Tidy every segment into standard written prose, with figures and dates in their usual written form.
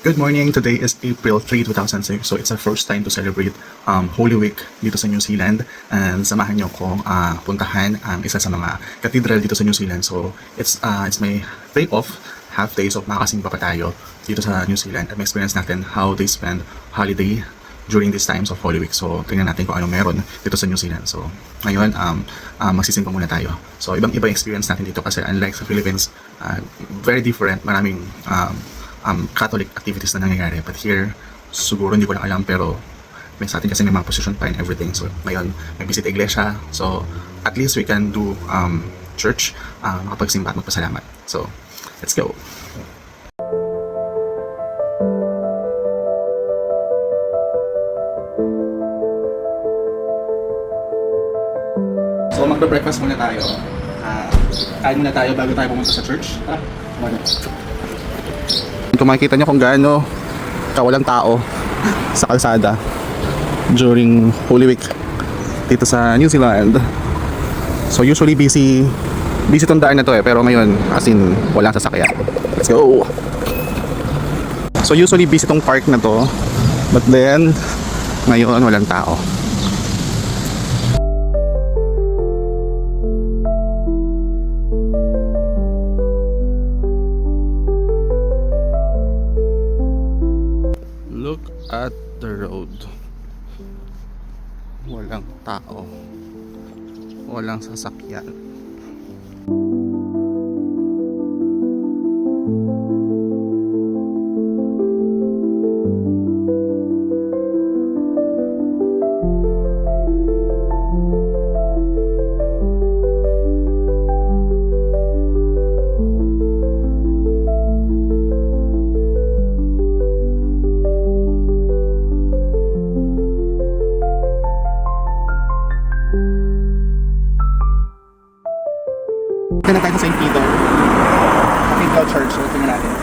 Good morning. Today is April 3, 2006. So it's our first time to celebrate Holy Week dito sa New Zealand. And samahan niyo ko puntahan ang isa sa mga cathedral dito sa New Zealand. So it's my day off, half day. So makakasimba pa tayo dito sa New Zealand at ma-experience natin how they spend holiday during these times of Holy Week. So tingnan natin kung ano meron dito sa New Zealand. So ngayon magsisimba muna tayo. So ibang-iba experience natin dito kasi unlike sa Philippines, very different. Maraming Catholic activities na nangyayari. But here, siguro hindi ko lang alam, pero may sa atin kasi may mga position pa and everything. So ngayon, may visit iglesia. So at least we can do church, makapagsimba at magpasalamat. So let's go. So magbe-breakfast muna tayo. Kain muna tayo bago tayo pumunta sa church. Kung makikita nyo kung gaano kawalang tao sa kalsada during Holy Week dito sa New Zealand. So usually busy tong daan na to pero ngayon as in walang sasakyan. Let's go! So usually busy tong park na to, but then ngayon walang tao. Look at the road. Walang tao. Walang sasakyan. Tingnan tayo sa St. Peter Cathedral Church. So tingnan natin.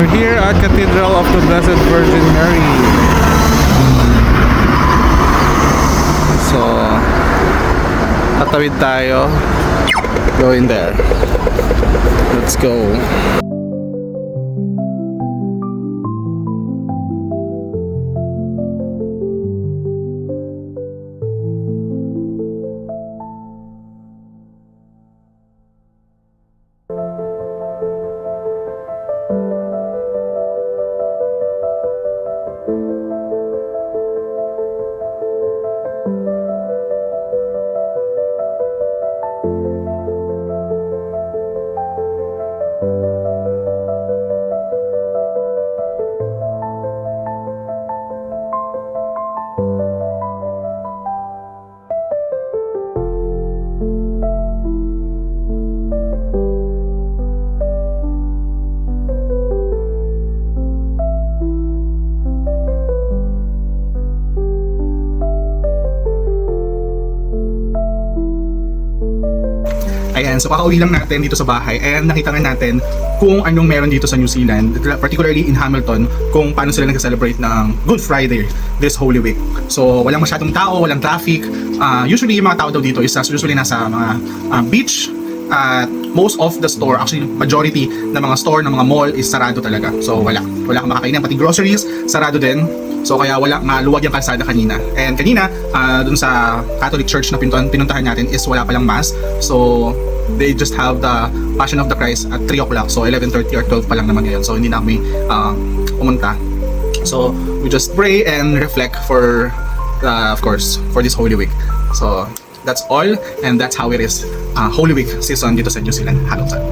We're here at Cathedral of the Blessed Virgin Mary. So, tatawid tayo. Go in there. Let's go. And so kakauwi lang natin dito sa bahay and nakita nga natin kung anong meron dito sa New Zealand, particularly in Hamilton, kung paano sila nag-celebrate ng Good Friday this Holy Week. So walang masyadong tao, walang traffic. Usually yung mga tao daw dito is usually nasa mga beach. Most of the store, actually majority ng mga store, ng mga mall is sarado talaga. So wala kang makakainin, pati groceries sarado din. So kaya wala, maluwag yung kalsada kanina. And kanina dun sa Catholic Church na pinuntahan natin is wala palang mass. So they just have the Passion of the Christ at 3 o'clock. So 11:30 or 12 pa lang naman ngayon. So hindi na kami pumunta. So we just pray and reflect for of course for this Holy Week. So that's all, and that's how it is Holy Week season dito sa New Zealand, Hamilton.